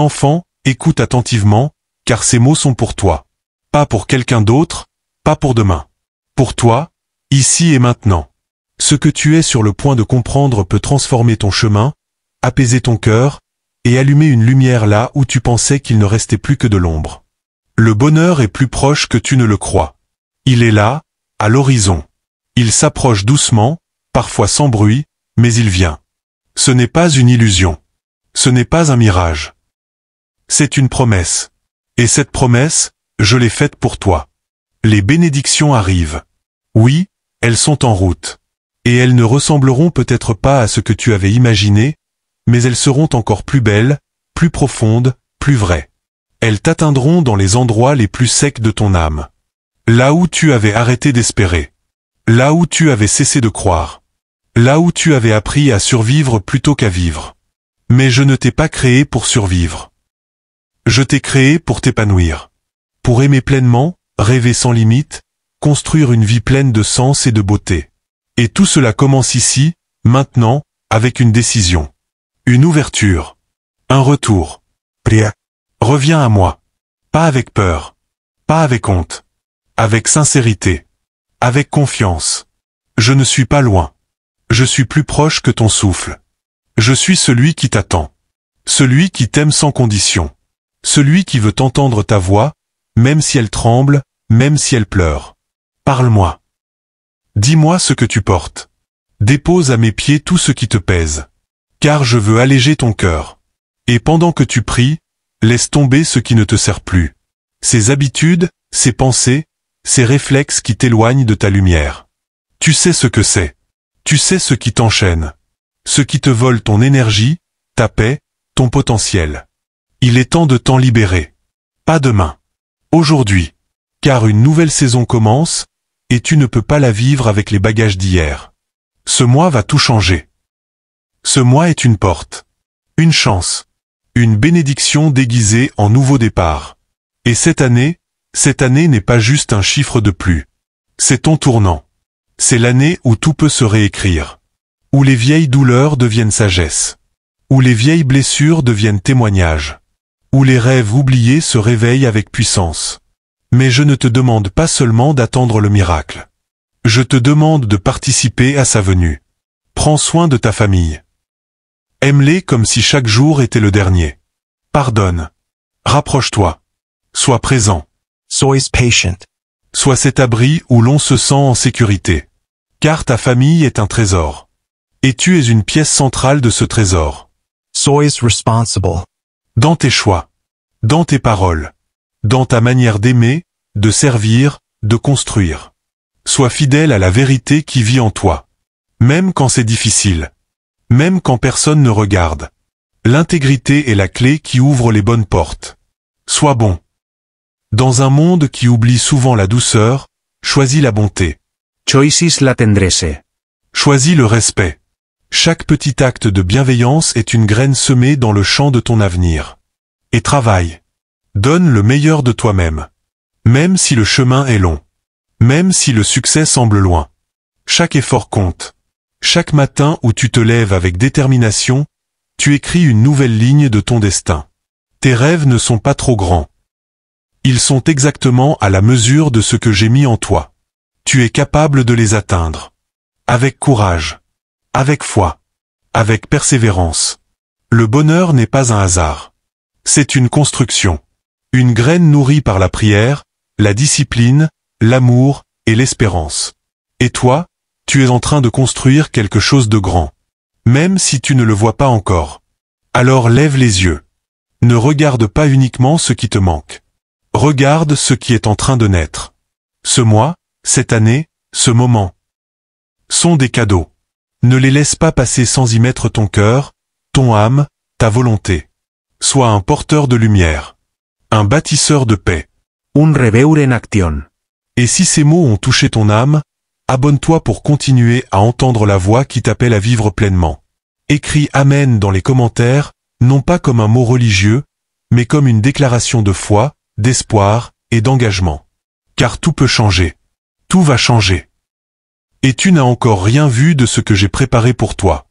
enfant, écoute attentivement, car ces mots sont pour toi. Pas pour quelqu'un d'autre, pas pour demain. Pour toi, ici et maintenant. Ce que tu es sur le point de comprendre peut transformer ton chemin, apaiser ton cœur, et allumer une lumière là où tu pensais qu'il ne restait plus que de l'ombre. Le bonheur est plus proche que tu ne le crois. Il est là, à l'horizon. Il s'approche doucement, parfois sans bruit, mais il vient. Ce n'est pas une illusion. Ce n'est pas un mirage. C'est une promesse. Et cette promesse, je l'ai faite pour toi. Les bénédictions arrivent. Oui, elles sont en route. Et elles ne ressembleront peut-être pas à ce que tu avais imaginé, mais elles seront encore plus belles, plus profondes, plus vraies. Elles t'atteindront dans les endroits les plus secs de ton âme. Là où tu avais arrêté d'espérer. Là où tu avais cessé de croire. Là où tu avais appris à survivre plutôt qu'à vivre. Mais je ne t'ai pas créé pour survivre. Je t'ai créé pour t'épanouir. Pour aimer pleinement, rêver sans limite, construire une vie pleine de sens et de beauté. Et tout cela commence ici, maintenant, avec une décision. Une ouverture. Un retour. Prière. Reviens à moi. Pas avec peur. Pas avec honte. Avec sincérité. Avec confiance. Je ne suis pas loin. Je suis plus proche que ton souffle. Je suis celui qui t'attend. Celui qui t'aime sans condition. Celui qui veut entendre ta voix, même si elle tremble, même si elle pleure. Parle-moi. Dis-moi ce que tu portes. Dépose à mes pieds tout ce qui te pèse. Car je veux alléger ton cœur. Et pendant que tu pries, laisse tomber ce qui ne te sert plus. Ces habitudes, ces pensées, ces réflexes qui t'éloignent de ta lumière. Tu sais ce que c'est. Tu sais ce qui t'enchaîne. Ce qui te vole ton énergie, ta paix, ton potentiel. Il est temps de t'en libérer. Pas demain. Aujourd'hui. Car une nouvelle saison commence, et tu ne peux pas la vivre avec les bagages d'hier. Ce mois va tout changer. Ce mois est une porte. Une chance. Une bénédiction déguisée en nouveau départ. Et cette année n'est pas juste un chiffre de plus. C'est ton tournant. C'est l'année où tout peut se réécrire. Où les vieilles douleurs deviennent sagesse. Où les vieilles blessures deviennent témoignages. Où les rêves oubliés se réveillent avec puissance. Mais je ne te demande pas seulement d'attendre le miracle. Je te demande de participer à sa venue. Prends soin de ta famille. Aime-les comme si chaque jour était le dernier. Pardonne. Rapproche-toi. Sois présent. Sois patient. Sois cet abri où l'on se sent en sécurité. Car ta famille est un trésor. Et tu es une pièce centrale de ce trésor. Sois responsible. Dans tes choix. Dans tes paroles. Dans ta manière d'aimer, de servir, de construire. Sois fidèle à la vérité qui vit en toi. Même quand c'est difficile. Même quand personne ne regarde. L'intégrité est la clé qui ouvre les bonnes portes. Sois bon. Dans un monde qui oublie souvent la douceur, choisis la bonté. Choisis la tendresse. Choisis le respect. Chaque petit acte de bienveillance est une graine semée dans le champ de ton avenir. Et travaille. Donne le meilleur de toi-même. Même si le chemin est long. Même si le succès semble loin. Chaque effort compte. Chaque matin où tu te lèves avec détermination, tu écris une nouvelle ligne de ton destin. Tes rêves ne sont pas trop grands. Ils sont exactement à la mesure de ce que j'ai mis en toi. Tu es capable de les atteindre. Avec courage. Avec foi. Avec persévérance. Le bonheur n'est pas un hasard. C'est une construction. Une graine nourrie par la prière, la discipline, l'amour et l'espérance. Et toi, tu es en train de construire quelque chose de grand. Même si tu ne le vois pas encore. Alors lève les yeux. Ne regarde pas uniquement ce qui te manque. Regarde ce qui est en train de naître. Ce mois, cette année, ce moment sont des cadeaux. Ne les laisse pas passer sans y mettre ton cœur, ton âme, ta volonté. Sois un porteur de lumière. Un bâtisseur de paix. Un reveure en action. Et si ces mots ont touché ton âme, abonne-toi pour continuer à entendre la voix qui t'appelle à vivre pleinement. Écris Amen dans les commentaires, non pas comme un mot religieux, mais comme une déclaration de foi, d'espoir et d'engagement. Car tout peut changer. Tout va changer. Et tu n'as encore rien vu de ce que j'ai préparé pour toi.